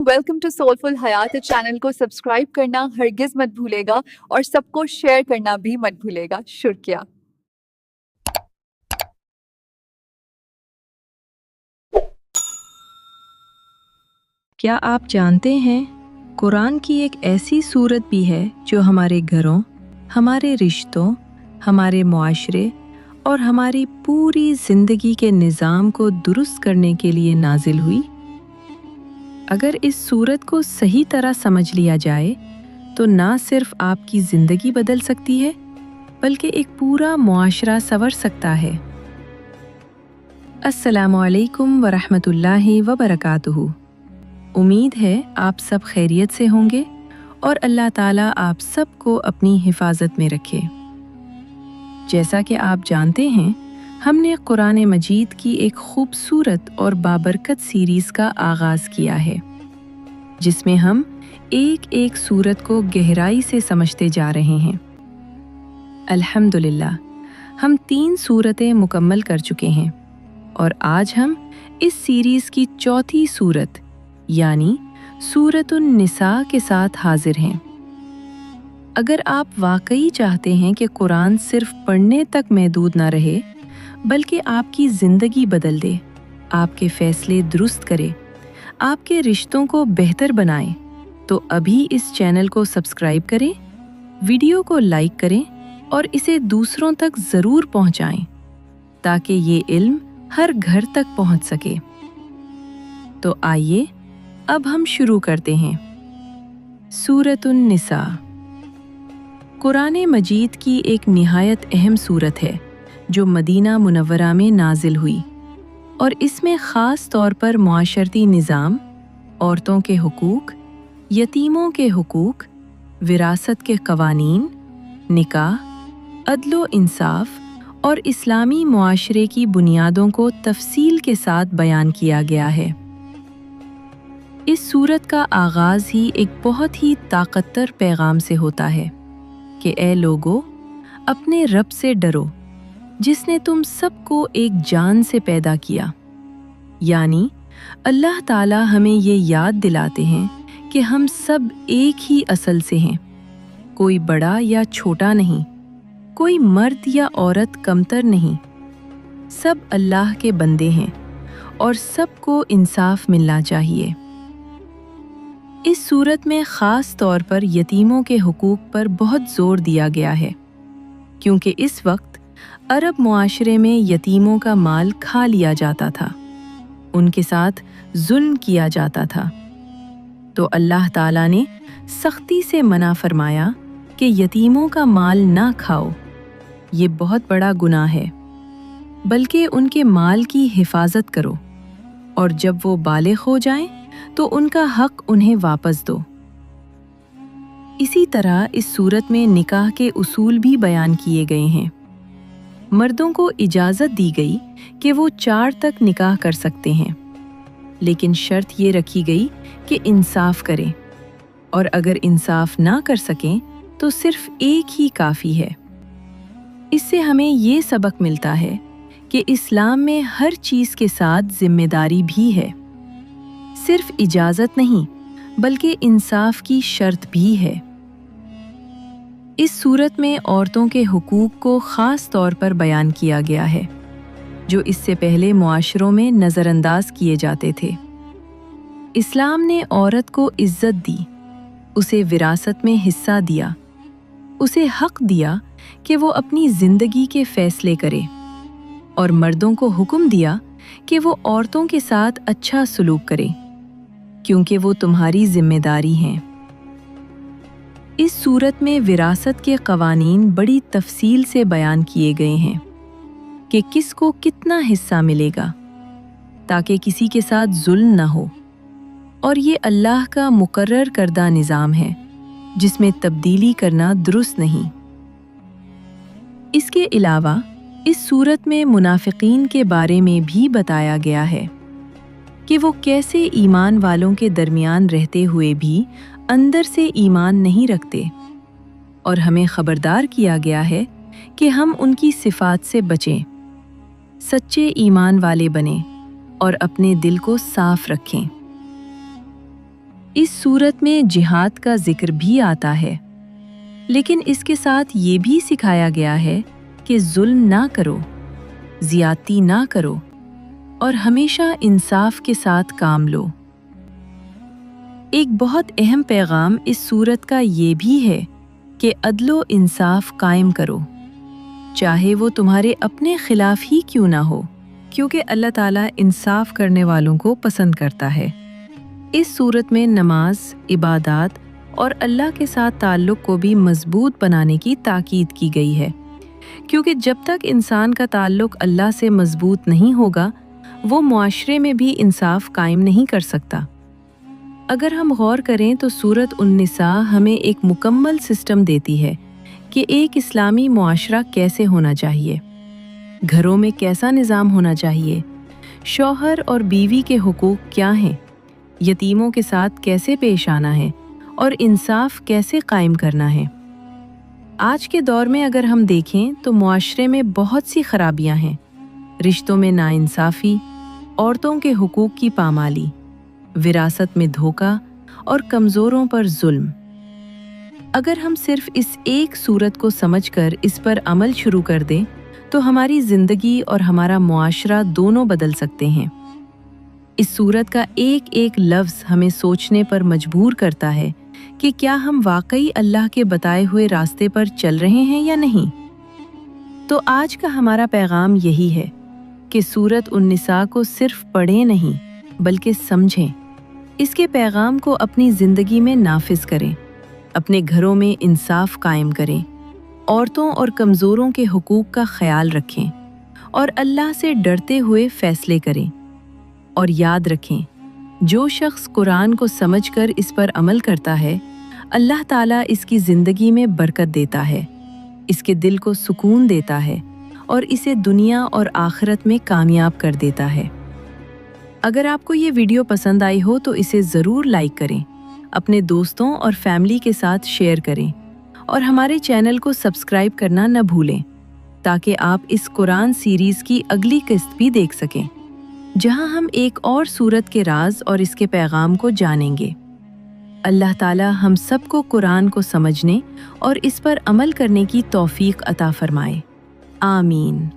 Welcome to soulful Hayat. Channel को subscribe करना हरगिज मत भूलेगा और सबको शेयर करना भी मत भूलेगा। शुक्रिया। क्या आप जानते हैं कुरान की एक ऐसी सूरत भी है जो हमारे घरों, हमारे रिश्तों, हमारे मुआशरे और हमारी पूरी जिंदगी के निज़ाम को दुरुस्त करने के लिए नाजिल हुई। अगर इस सूरत को सही तरह समझ लिया जाए तो ना सिर्फ आपकी ज़िंदगी बदल सकती है बल्कि एक पूरा मुआशरा संवर सकता है। अस्सलामु अलैकुम वरहमतुल्लाहि वबरकातुहू। उम्मीद है आप सब खैरियत से होंगे और अल्लाह ताला आप सबको अपनी हिफाजत में रखे। जैसा कि आप जानते हैं, हमने कुरान मजीद की एक खूबसूरत और बाबरकत सीरीज़ का आगाज़ किया है जिसमें हम एक एक सूरत को गहराई से समझते जा रहे हैं। अल्हम्दुलिल्लाह, हम 3 सूरतें मुकम्मल कर चुके हैं और आज हम इस सीरीज़ की चौथी सूरत यानी सूरतुन निसा के साथ हाजिर हैं। अगर आप वाकई चाहते हैं कि कुरान सिर्फ पढ़ने तक महदूद ना रहे बल्कि आपकी ज़िंदगी बदल दे, आपके फ़ैसले दुरुस्त करे, आपके रिश्तों को बेहतर बनाए, तो अभी इस चैनल को सब्सक्राइब करें, वीडियो को लाइक करें और इसे दूसरों तक ज़रूर पहुंचाएं ताकि ये इल्म हर घर तक पहुंच सके। तो आइए अब हम शुरू करते हैं। सूरतुन निसा कुरान मजीद की एक निहायत अहम सूरत है जो मदीना मुनव्वरा में नाजिल हुई और इसमें ख़ास तौर पर मुआशरती निज़ाम, औरतों के हुकूक, यतीमों के हुकूक, विरासत के क़वानीन, निकाह, अदलो इंसाफ और इस्लामी मुआशरे की बुनियादों को तफसील के साथ बयान किया गया है। इस सूरत का आगाज़ ही एक बहुत ही ताकतवर पैगाम से होता है कि ए लोगो, अपने रब से डरो जिसने तुम सबको एक जान से पैदा किया। यानी अल्लाह ताला हमें ये याद दिलाते हैं कि हम सब एक ही असल से हैं, कोई बड़ा या छोटा नहीं, कोई मर्द या औरत कमतर नहीं, सब अल्लाह के बंदे हैं और सबको इंसाफ मिलना चाहिए। इस सूरत में ख़ास तौर पर यतीमों के हुकूक पर बहुत ज़ोर दिया गया है क्योंकि इस वक्त अरब मुआशरे में यतीमों का माल खा लिया जाता था, उनके साथ जुल्म किया जाता था। तो अल्लाह ताला ने सख्ती से मना फरमाया कि यतीमों का माल ना खाओ, ये बहुत बड़ा गुनाह है, बल्कि उनके माल की हिफाजत करो और जब वो बालिग हो जाएं तो उनका हक उन्हें वापस दो। इसी तरह इस सूरत में निकाह के उसूल भी बयान किए गए हैं। मर्दों को इजाज़त दी गई कि वो 4 तक निकाह कर सकते हैं, लेकिन शर्त ये रखी गई कि इंसाफ करें और अगर इंसाफ ना कर सकें तो सिर्फ एक ही काफ़ी है। इससे हमें ये सबक मिलता है कि इस्लाम में हर चीज़ के साथ जिम्मेदारी भी है, सिर्फ इजाज़त नहीं बल्कि इंसाफ की शर्त भी है। इस सूरत में औरतों के हुकूक को ख़ास तौर पर बयान किया गया है जो इससे पहले मुआशरों में नज़रअंदाज किए जाते थे। इस्लाम ने औरत को इज़्ज़त दी, उसे विरासत में हिस्सा दिया, उसे हक़ दिया कि वो अपनी ज़िंदगी के फ़ैसले करे और मर्दों को हुक्म दिया कि वो औरतों के साथ अच्छा सलूक करें क्योंकि वो तुम्हारी जिम्मेदारी हैं। इस सूरत में विरासत के क़वानीन बड़ी तफसील से बयान किए गए हैं कि किसको कितना हिस्सा मिलेगा ताकि किसी के साथ जुल्म न हो, और ये अल्लाह का मुकर्रर करदा निज़ाम है जिसमें तब्दीली करना दुरुस्त नहीं। इसके अलावा इस सूरत में मुनाफिकीन के बारे में भी बताया गया है कि वो कैसे ईमान वालों के दरमियान रहते हुए भी अंदर से ईमान नहीं रखते, और हमें खबरदार किया गया है कि हम उनकी सिफात से बचें, सच्चे ईमान वाले बने और अपने दिल को साफ रखें। इस सूरत में जिहाद का जिक्र भी आता है, लेकिन इसके साथ ये भी सिखाया गया है कि जुल्म ना करो, ज़ियादती ना करो और हमेशा इंसाफ के साथ काम लो। एक बहुत अहम पैगाम इस सूरत का ये भी है कि अदलो इंसाफ कायम करो, चाहे वो तुम्हारे अपने खिलाफ ही क्यों ना हो, क्योंकि अल्लाह ताला इंसाफ करने वालों को पसंद करता है। इस सूरत में नमाज, इबादत और अल्लाह के साथ ताल्लुक़ को भी मजबूत बनाने की ताकीद की गई है, क्योंकि जब तक इंसान का ताल्लुक़ अल्लाह से मजबूत नहीं होगा, वो मुआशरे में भी इंसाफ कायम नहीं कर सकता। अगर हम गौर करें तो सूरत उन-निसा हमें एक मुकम्मल सिस्टम देती है कि एक इस्लामी मुआशरा कैसे होना चाहिए, घरों में कैसा निज़ाम होना चाहिए, शौहर और बीवी के हुकूक क्या हैं, यतीमों के साथ कैसे पेश आना है और इंसाफ कैसे कायम करना है। आज के दौर में अगर हम देखें तो मुआशरे में बहुत सी खराबियां हैं, रिश्तों में नाइंसाफ़ी, औरतों के हुकूक की पामाली, विरासत में धोखा और कमज़ोरों पर जुल्म। अगर हम सिर्फ इस एक सूरत को समझकर इस पर अमल शुरू कर दें तो हमारी ज़िंदगी और हमारा मुआशरा दोनों बदल सकते हैं। इस सूरत का एक एक लफ्ज़ हमें सोचने पर मजबूर करता है कि क्या हम वाकई अल्लाह के बताए हुए रास्ते पर चल रहे हैं या नहीं। तो आज का हमारा पैगाम यही है कि सूरत उन-निसा को सिर्फ पढ़ें नहीं बल्कि समझें, इसके पैगाम को अपनी ज़िंदगी में नाफिज करें, अपने घरों में इंसाफ कायम करें, औरतों और कमज़ोरों के हुकूक का ख्याल रखें और अल्लाह से डरते हुए फ़ैसले करें। और याद रखें, जो शख्स कुरान को समझकर इस पर अमल करता है, अल्लाह ताला इसकी ज़िंदगी में बरकत देता है, इसके दिल को सुकून देता है और इसे दुनिया और आखिरत में कामयाब कर देता है। अगर आपको ये वीडियो पसंद आई हो तो इसे ज़रूर लाइक करें, अपने दोस्तों और फैमिली के साथ शेयर करें और हमारे चैनल को सब्सक्राइब करना न भूलें, ताकि आप इस कुरान सीरीज़ की अगली किस्त भी देख सकें, जहां हम एक और सूरत के राज और इसके पैगाम को जानेंगे। अल्लाह ताला हम सबको कुरान को समझने और इस पर अमल करने की तौफीक अता फरमाए। आमीन।